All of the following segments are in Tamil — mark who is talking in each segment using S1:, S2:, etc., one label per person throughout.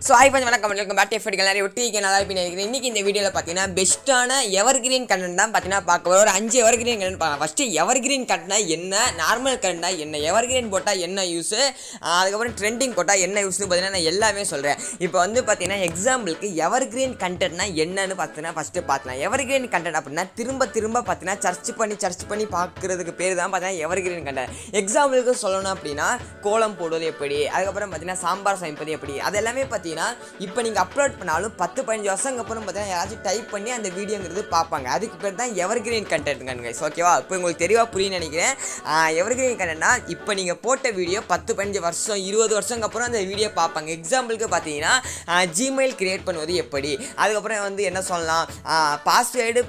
S1: So hi friends, welcome back to FFT 𝗙𝗏𝗏 நல்லா இருப்பீங்க. இன்னைக்கு இந்த வீடியோல பாத்தீங்கன்னா பெஸ்டான எவர்கிரீன் கண்டென்ட் தான் பாத்தீங்கன்னா பார்க்க போறோம். ஒரு 5 எவர்கிரீன் கண்டென்ட் பார்க்கலாம். ஃபர்ஸ்ட் எவர்கிரீன் கண்டென்ட்னா என்ன, நார்மல் கண்டென்ட்னா என்ன, எவர்கிரீன் போட்டா என்ன யூஸ், அதுக்கு அப்புறம் ட்ரெண்டிங் போட்டா என்ன யூஸ்னு பாத்தீங்கன்னா நான் எல்லாமே சொல்றேன். இப்போ வந்து பாத்தீங்கன்னா எக்ஸாம்பிளுக்கு எவர்கிரீன் கண்டென்ட்னா என்னன்னு பாத்தீங்கன்னா ஃபர்ஸ்ட் பார்த்தலாம். எவர்கிரீன் கண்டென்ட் அப்படினா திரும்ப பாத்தீங்கன்னா சர்ச் பண்ணி பார்க்கிறதுக்கு பேர் தான் பாத்தீங்கன்னா எவர்கிரீன் கண்டென்ட். எக்ஸாம்பிளுக்கு சொல்லணும் அப்படினா கோலம் போடுவது எப்படி, அதுக்கு அப்புறம் பாத்தீங்கன்னா சாம்பார் சமைப்பது எப்படி, அதெல்லாமே இப்போ நீங்கள் அப்லோட் பண்ணாலும் 10-15 வருஷங்க அப்புறம் பார்த்தீங்கன்னா யாராச்சும் டைப் பண்ணி அந்த வீடியோங்கிறது பார்ப்பாங்க. அதுக்கு பேர் தான் எவர்கிரீன் கண்டென்ட் கைஸ். ஓகேவா? இப்போ உங்களுக்கு தெளிவாக புரியுன்னு நினைக்கிறேன். எவர்கிரீன் கண்டென்ட்னா இப்போ நீங்கள் போட்ட வீடியோ 10-15 வருஷம் 20 வருஷங்க அப்புறம் அந்த வீடியோ பார்ப்பாங்க. எக்ஸாம்பிளுக்கு பார்த்தீங்கன்னா ஜிமெயில் கிரியேட் பண்ணுவது எப்படி, அதுக்கப்புறம் வந்து என்ன சொல்லலாம், பாஸ்வேர்டு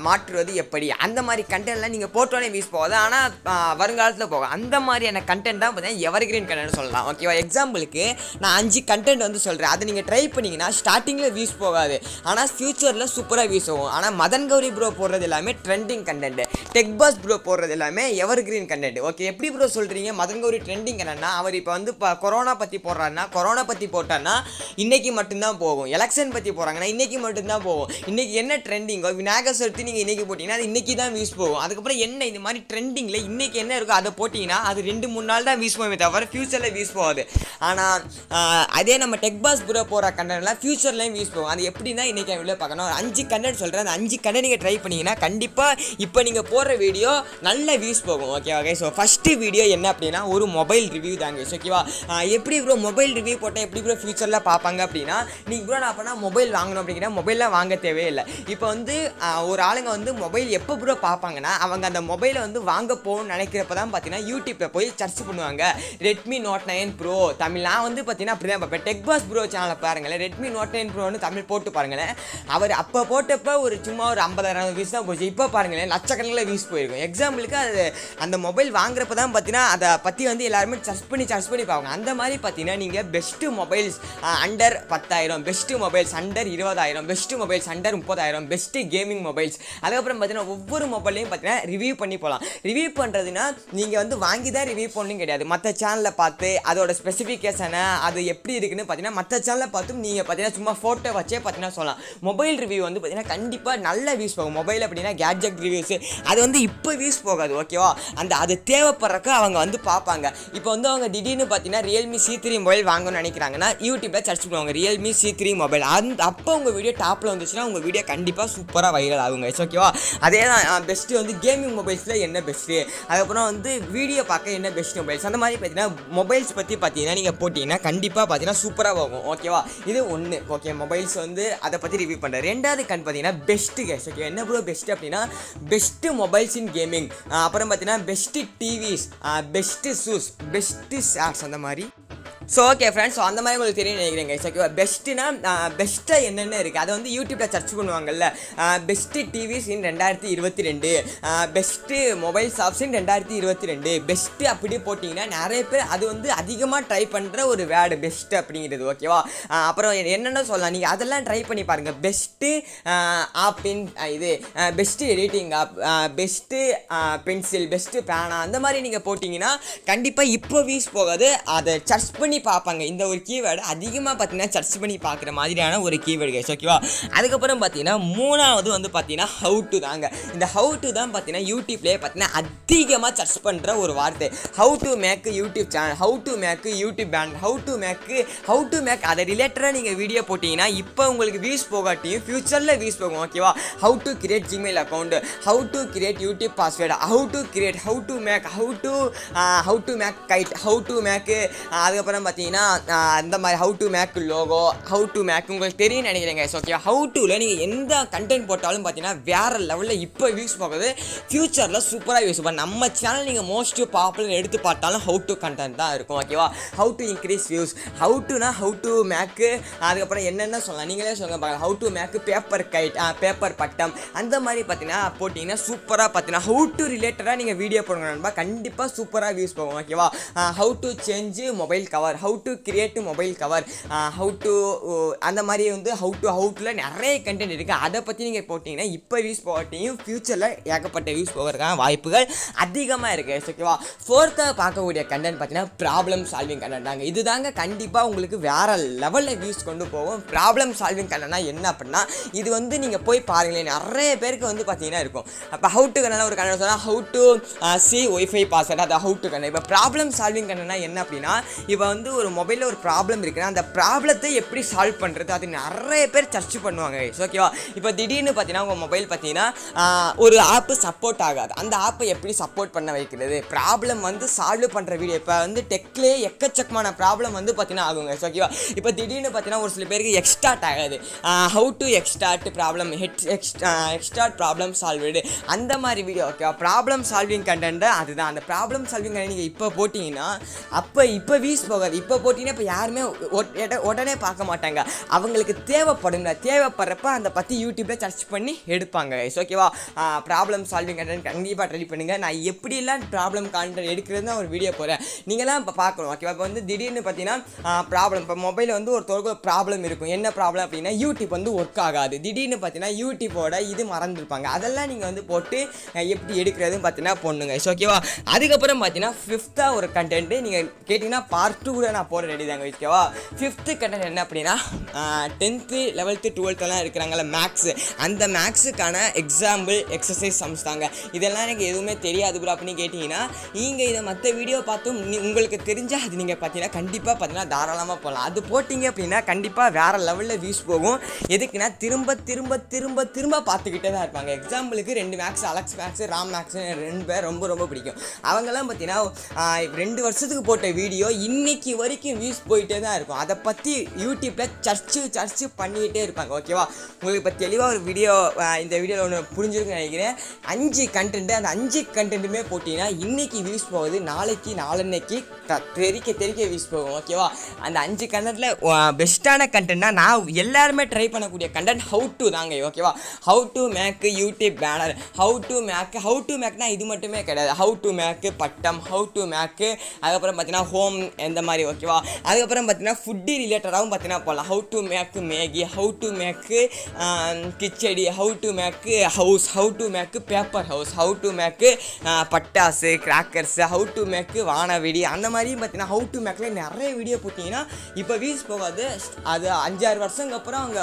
S1: மாற்றுவது எப்படி, அந்த மாதிரி கண்டென்ட்லாம் நீங்கள் போட்டோன்னே வீஸ் போகாது, ஆனால் வருங்காலத்தில் போகும். அந்த மாதிரியான கண்டென்ட் தான் பார்த்தீங்கன்னா எவர்கிரீன் கண்டென்ட் சொல்லலாம். ஓகேவா? எக்ஸாம்பிளுக்கு நான் 5 கண்டென்ட் வந்து சொல்கிறேன். அதை நீங்கள் ட்ரை பண்ணிங்கன்னா ஸ்டார்டிங்கில் வியூஸ் போகாது, ஆனால் ஃபியூச்சரில் சூப்பராக வியூஸ் ஆகும். ஆனால் மதன் கௌரி ப்ரோ போடுறது எல்லாமே ட்ரெண்டிங் கண்டென்ட், டெக்பாஸ் ப்ரோ போடுறது எல்லாமே எவர்கிரீன் கண்டென்ட். ஓகே, எப்படி ப்ரோ சொல்கிறீங்க மதன் கௌரி ட்ரெண்டிங் கண்டென்ட்னா, அவர் இப்போ வந்து கொரோனா பற்றி போடுறாருன்னா, கொரோனா பற்றி போட்டார்னா இன்றைக்கி மட்டும்தான் போகும். எலெக்ஷன் பற்றி போகிறாங்கன்னா இன்றைக்கி மட்டும்தான் போகும். இன்றைக்கி என்ன ட்ரெண்டிங்கோ விநாயகர் சதுர்த்தி நீங்கள் இன்றைக்கி போட்டிங்கன்னா அது இன்றைக்கி தான் வியூஸ் போகும். அதுக்கப்புறம் என்ன இந்த மாதிரி ட்ரெண்டிங்கில் இன்றைக்கி என்ன இருக்கோ அதை போட்டிங்கன்னா அது 2-3 நாள் தான் வியூஸ் போகுமே தவிர ஃபியூச்சரில் வியூஸ் போகாது. ஆனால் அதே நம்ம டெக்பாஸ் ப்ரோ போகிற கண்டென்ட்லாம் ஃபியூச்சர்லேயும் யூஸ் போகும். அது எப்படின்னா இன்றைக்கி வீடியோ பார்க்கணும். ஒரு 5 கண்டென்ட் சொல்கிறேன். அந்த 5 கண்டென்ட் நீங்கள் ட்ரை பண்ணிங்கன்னா கண்டிப்பாக இப்போ நீங்கள் போடுற வீடியோ நல்ல வியூஸ் போகும். ஓகேவா? ஸோ ஃபஸ்ட்டு வீடியோ என்ன அப்படின்னா ஒரு மொபைல் ரிவ்யூ தாங்க. ஓகேவா? எப்படி ப்ரோ மொபைல் ரிவ்யூ போட்டால் எப்படி ப்ரோ ஃபியூச்சரில் பார்ப்பாங்க அப்படின்னா, நீங்கள் ப்ரோ நான் அப்போனா மொபைல் வாங்கணும் அப்படிங்கிற மொபைலாம் வாங்க தேவையில்லை. இப்போ வந்து ஒரு ஆளுங்க வந்து மொபைல் எப்போ ப்ரோ பார்ப்பாங்கன்னா, அவங்க அந்த மொபைலை வந்து வாங்க போகணும்னு நினைக்கிறப்ப தான் பார்த்தீங்கன்னா யூடியூப்பில் போய் சர்ச் பண்ணுவாங்க. Redmi note 9 pro Tamil. நான் வந்து பார்த்தீங்கன்னா அப்படி தான் பார்ப்பேன். டெக்பாஸ் ப்ரோ சேனலை பாருங்களேன், ரெட்மி நோட் 9 ப்ரோன்னு தமிழ் போட்டு பாருங்களேன். அவர் அப்போ போட்டப்போ ஒரு சும்மா ஒரு 50,000 வியூஸ் தான் போச்சு. இப்போ பாருங்களேன் லட்சக்கணக்கில் வியூஸ் போயிருக்கும். எக்ஸாம்பிளுக்கு அது அந்த மொபைல் வாங்குறப்ப தான் பார்த்தீங்கன்னா அதை பற்றி வந்து எல்லாருமே சர்ச் பண்ணி பார்ப்பாங்க. அந்த மாதிரி பார்த்தீங்கன்னா நீங்கள் best mobiles under 10,000, best mobiles under 20,000, best mobiles under 30,000, best gaming mobiles, அதுக்கப்புறம் பார்த்தீங்கன்னா ஒவ்வொரு மொபைலையும் பார்த்தீங்கன்னா ரிவ்யூ பண்ணி போகலாம். ரிவ்யூ பண்ணுறதுன்னா நீங்கள் வந்து வாங்கி தான் ரிவ்யூ பண்ணணும் கிடையாது. மற்ற சேனலில் பார்த்து அதோட ஸ்பெசிஃபிகேஷனை அது எப்படி இருக்குன்னு பார்த்தீங்கன்னா மற்ற சேனலில் பார்த்தும் நீங்கள் பார்த்தீங்கன்னா சும்மா ஃபோட்டோ வச்சே பார்த்தீங்கன்னா சொல்லலாம். மொபைல் ரிவ்யூ வந்து பார்த்தீங்கன்னா கண்டிப்பாக நல்ல வியூஸ் போகும். மொபைல் அப்படின்னா கேட்ஜெட் ரிவ்யூஸ் அது வந்து இப்போ வியூஸ் போகாது. ஓகேவா? அது தேவைப்படுறக்கு அவங்க வந்து பார்ப்பாங்க. இப்போ வந்து அவங்க திடீர்னு பார்த்தீங்கன்னா ரியல்மி C3 மொபைல் வாங்கணும்னு நினைக்கிறாங்கன்னா யூடியூப்பில் சர்ச் பண்ணுவாங்க ரியல்மி C3 மொபைல். அப்போ உங்கள் வீடியோ டாப்பில் வந்துச்சுன்னா உங்கள் வீடியோ கண்டிப்பாக சூப்பராக வைரல் ஆகுங்க. ஓகேவா? அதே தான் பெஸ்ட்டு வந்து கேமிங் மொபைல்ஸில் என்ன பெஸ்ட்டு, அதுக்கப்புறம் வந்து வீடியோ பார்க்க என்ன பெஸ்ட் மொபைல்ஸ், அந்த மாதிரி பார்த்தீங்கன்னா மொபைல்ஸ் பற்றி பார்த்தீங்கன்னா நீங்கள் போட்டிங்கன்னா கண்டிப்பாக பார்த்தீங்கன்னா சூப்பராக ஆகும். ஓகேவா? இது ஒன்று. ஓகே, மொபைல்ஸ் வந்து அதை பற்றி ரிவ்யூ பண்ணுறேன். ரெண்டாவது கண் பார்த்தீங்கன்னா பெஸ்ட்டு கேஸ். ஓகே, என்ன ப்ரோ பெஸ்ட்டு அப்படின்னா பெஸ்ட்டு மொபைல்ஸ் இன் கேமிங், அப்புறம் பார்த்தீங்கன்னா best TVs, best shoes, best shorts, அந்த மாதிரி. ஸோ ஓகே ஃப்ரெண்ட்ஸ், ஸோ அந்த மாதிரி உங்களுக்கு தெரியும் நினைக்கிறேங்க. ஓகேவா? பெஸ்ட்டுனா பெஸ்ட்டாக என்னென்ன இருக்குது அதை வந்து யூடியூப்பில் சர்ச் பண்ணுவாங்கல்ல. பெஸ்ட்டு டிவிஸ் இன் 2022, பெஸ்ட்டு மொபைல் ஷாப்ஸ் இன் 2022, பெஸ்ட்டு அப்படி போட்டிங்கன்னா நிறைய பேர் அது வந்து அதிகமாக ட்ரை பண்ணுற ஒரு வேர்டு பெஸ்ட்டு அப்படிங்கிறது. ஓகேவா? அப்புறம் என்னென்ன சொல்லலாம், நீங்கள் அதெல்லாம் ட்ரை பண்ணி பாருங்கள். பெஸ்ட்டு ஆப்பின் இது best editing app, best pencil, best பேனா, அந்த மாதிரி நீங்கள் போட்டிங்கன்னா கண்டிப்பாக இப்போ வீஸ் போகாது. அதை சர்ச் பண்ணி பார்ப்பாங்க. இந்த ஒரு கீவேர்டு அதிகமாக பார்த்தீங்கன்னா சர்ச் பண்ணி பார்க்குற மாதிரியான ஒரு கீவேர்டு கைஸ். ஓகேவா? அதுக்கப்புறம் பார்த்தீங்கன்னா மூணாவது வந்து பார்த்தீங்கன்னா ஹவு டு தாங்க. இந்த ஹவு டு தான் பார்த்தீங்கன்னா யூடியூப்லேயே பார்த்தீங்கன்னா அதிகமாக சர்ச் பண்ணுற ஒரு வார்த்தை. How to make YouTube channel, how to make YouTube band, how to make அதை ரிலேட்டடாக நீங்கள் வீடியோ போட்டிங்கன்னா இப்போ உங்களுக்கு வியூஸ் போகாட்டியும் ஃபியூச்சரில் வியூஸ் போகும். ஓகேவா? How to create Gmail account, how to create YouTube password, how to create, how to make kite, how to make, அதுக்கப்புறம் பார்த்தீங்கன்னா அந்த மாதிரி how to make logo, how to make உங்களுக்கு தெரியும் நினைக்கிறேங்க. ஓகே, ஹவு டுவில் நீங்கள் எந்த கண்டென்ட் போட்டாலும் பார்த்தீங்கன்னா வேறு லெவலில் இப்போ வியூஸ் போகுது, ஃபியூச்சரில் சூப்பராக வியூஸ் போகும். நம்ம சேனல் நீங்கள் மோஸ்ட் பாப்புலர் எடுத்து பார்த்தாலும் ஹவு டு கண்டென்ட் தான் இருக்கும். ஓகேவா? How to increase views, how to make, அதுக்கப்புறம் என்னென்ன சொல்லலாம் நீங்களே சொல்லுங்க பார்க்கலாம். How to make paper kite, paper பட்டம், அந்த மாதிரி பார்த்தீங்கன்னா போட்டிங்கன்னா சூப்பராக பார்த்தீங்கன்னா ஹவு டு ரிலேட்டடாக நீங்கள் வீடியோ போடுங்க நண்பா, கண்டிப்பாக சூப்பராக வியூஸ் போகும். ஓகேவா? How to change mobile cover, cover, how to create mobile cover, how to அந்த மாதிரி வந்து ஹவுட்டில் நிறைய கண்டென்ட் இருக்குது. அதை பற்றி நீங்கள் போட்டிங்கன்னா இப்போ வியூஸ் போட்டியும் ஃப்யூச்சரில் ஏகப்பட்ட வியூஸ் போகிறதுக்கான வாய்ப்புகள் அதிகமாக இருக்குது. ஓகேவா? ஃபோர்த்தாக பார்க்கக்கூடிய கண்டென்ட் பார்த்தீங்கன்னா ப்ராப்ளம் சால்விங் கண்டென்ட் தாங்க. இது தாங்க கண்டிப்பாக உங்களுக்கு வேறு லெவலில் வியூஸ் கொண்டு போகும். ப்ராப்ளம் சால்விங் கண்டென்ட்னா என்ன அப்படின்னா, இது வந்து நீங்கள் போய் பாருங்களேன், நிறைய பேருக்கு வந்து பார்த்தீங்கன்னா இருக்கும். அப்போ ஹவு டு கண்டென்ட் ஒரு கண்டென்ட் சொன்னால் how to C wifi password, அது ஹவு டு கண்டென்ட். இப்போ ப்ராப்ளம் சால்விங் கண்டென்ட்னா என்ன அப்படின்னா, இப்போ வந்து ஒரு மொபைலில் ஒரு ப்ராப்ளம் இருக்குன்னா அந்த ப்ராப்ளத்தை எப்படி சால்வ் பண்ணுறது அது நிறைய பேர் சர்ச் பண்ணுவாங்க. ஓகேவா? இப்போ திடீர்னு பார்த்தீங்கன்னா உங்கள் மொபைல் பார்த்தீங்கன்னா ஒரு ஆப்பு சப்போர்ட் ஆகாது, அந்த ஆப்பை எப்படி சப்போர்ட் பண்ண வைக்கிறது, ப்ராப்ளம் வந்து சால்வ் பண்ணுற வீடியோ. இப்போ வந்து டெக்லேயே எக்கச்சக்கமான ப்ராப்ளம் வந்து பார்த்தீங்கன்னா ஆகுங்க. ஓகேவா? இப்போ திடீர்னு பார்த்தீங்கன்னா ஒரு சில பேருக்கு எக்ஸ்டார்ட் ஆகாது, how to extort problem, extort problem solved, அந்த மாதிரி வீடியோ. ஓகேவா? ப்ராப்ளம் சால்விங் கண்டென்ட் அதுதான். அந்த ப்ராப்ளம் சால்விங் கண்டென்ட் நீங்கள் இப்போ போட்டிங்கன்னா இப்போ வியூஸ் போகாது. இப்போ போட்டிங்கன்னா இப்போ யாருமே உடனே பார்க்க மாட்டாங்க. அவங்களுக்கு தேவைப்படுறப்ப அந்த பற்றி யூடியூப்பில் சர்ச் பண்ணி எடுப்பாங்க. ஓகேவா? ப்ராப்ளம் சால்விங் கண்டென்ட் கண்டிப்பாக ட்ரை பண்ணுங்கள். நான் எப்படிலாம் ப்ராப்ளம் கண்டென்ட் எடுக்கிறதுன்னு ஒரு வீடியோ போகிறேன், நீங்களாம் இப்போ பார்க்கணும். ஓகேவா? இப்போ வந்து திடீர்னு பார்த்தீங்கன்னா ப்ராப்ளம், இப்போ மொபைலில் வந்து ஒருத்தருக்கு ப்ராப்ளம் இருக்கும். என்ன ப்ராப்ளம் அப்படின்னா யூடியூப் வந்து ஒர்க் ஆகாது. திடீர்னு பார்த்தீங்கன்னா யூடியூப்போட இது மறந்துருப்பாங்க. அதெல்லாம் நீங்கள் வந்து போட்டு எப்படி எடுக்கிறதுன்னு பார்த்தீங்கன்னா பொண்ணுங்க. ஓகேவா? அதுக்கப்புறம் பார்த்தீங்கன்னா ஃபிஃப்த்தாக ஒரு கண்டென்ட் நீங்கள் கேட்டிங்கன்னா பார்ட் 2 கூட நான் போட ரெடி தாங்க. ஓகேவா? ஃபிஃப்த்து கண்டென்ட் என்ன அப்படின்னா 10th 11th 12th இருக்கிறாங்கள மேக்ஸு, அந்த மேக்ஸுக்கான எக்ஸாம்பிள் எக்ஸசைஸ் சம்ஸ் தாங்க. இதெல்லாம் எனக்கு எதுவுமே தெரியாது ப்ரோ அப்படின்னு கேட்டிங்கன்னா நீங்கள் இதை மற்ற வீடியோ பார்த்தும் உங்களுக்கு தெரிஞ்சால் அது நீங்கள் பார்த்தீங்கன்னா கண்டிப்பாக பார்த்தீங்கன்னா தாராளமாக போகலாம். அது போட்டிங்க அப்படின்னா கண்டிப்பாக வேறு லெவலில் வியூஸ் போகும். எதுக்குன்னா திரும்ப திரும்ப திரும்ப திரும்ப பார்த்துக்கிட்டே தான் இருப்பாங்க. எக்ஸாம்பிளுக்கு 2 makes, Alex makes, Ram makes 2 பேர் ரொம்ப ரொம்ப பிடிக்கும். அவங்கெல்லாம் பார்த்தீங்கன்னா 2 வருஷத்துக்கு போட்ட வீடியோ இன்னைக்கு வரைக்கும் வியூஸ் போயிட்டே தான் இருக்கும். அதை பற்றி யூடியூப்பில் சர்ச்சு பண்ணிக்கிட்டே இருப்பாங்க. ஓகேவா? உங்களுக்கு இப்போ தெளிவாக ஒரு வீடியோ இந்த வீடியோவில் ஒன்று புரிஞ்சிருக்குன்னு நினைக்கிறேன். 5 கண்டென்ட்டு, அந்த 5 கண்டென்ட்டுமே போட்டிங்கன்னா இன்றைக்கி வியூஸ் போகுது, நாளைக்கு நாளன்னைக்கு தெறிக்க வியூஸ் போகும். ஓகேவா? அந்த 5 கண்டென்ட்டில் பெஸ்ட்டான கண்டென்ட்னா நான் எல்லாருமே ட்ரை பண்ணக்கூடிய கண்டென்ட் ஹவு டு தாங்க. ஓகேவா? How to make YouTube banner, how to மேக்னா இது மட்டுமே கிடையாது. ஹவு டு மேக் பட்டம், ஹவு டு மேக், அதுக்கப்புறம் பார்த்தீங்கன்னா ஹோம் இந்த மாதிரி. ஓகேவா? அதுக்கப்புறம் பார்த்தீங்கன்னா ஃபுட்டு ரிலேட்டடாகவும் பார்த்தீங்கன்னா போகலாம். How to make Maggi, how to make khichdi, how to make house, how to make paper house, how to make பட்டாசு கிராக்கர்ஸ், ஹவு டு மேக் வானவெடி, அந்த மாதிரியும் பார்த்தீங்கன்னா ஹவு டு மேக்ல நிறைய வீடியோ போட்டிங்கன்னா இப்போ வியூஸ் போகாது. அது 5-6 வருஷங்க அப்புறம் அவங்க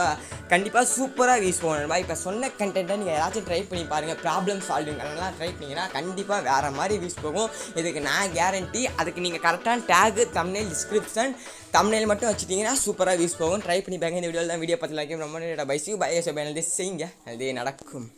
S1: கண்டிப்பாக சூப்பராக வியூஸ் போகணும். இப்போ சொன்ன கண்டென்ட்டை நீங்கள் ஏதாச்சும் ட்ரை பண்ணி பாருங்கள். ப்ராப்ளம் சால்விங் அதெல்லாம் ட்ரை பண்ணிங்கன்னா கண்டிப்பாக வேறு மாதிரி வியூஸ் போகும். இதுக்கு நான் கேரண்டி. அதுக்கு நீங்கள் கரெக்டான டேகு, தம்ப்நெயில், டிஸ்கிரிப்ஷன், தம்ப்நெயில் மட்டும் வச்சுட்டிங்கன்னா சூப்பராக வியூஸ் போகும். ட்ரை பண்ணி பாருங்க. இந்த வீடியோவில் தான் வீடியோ பார்த்து லைக் ரொம்ப 𝗙𝗏 செய்யுங்க, அது நடக்கும்.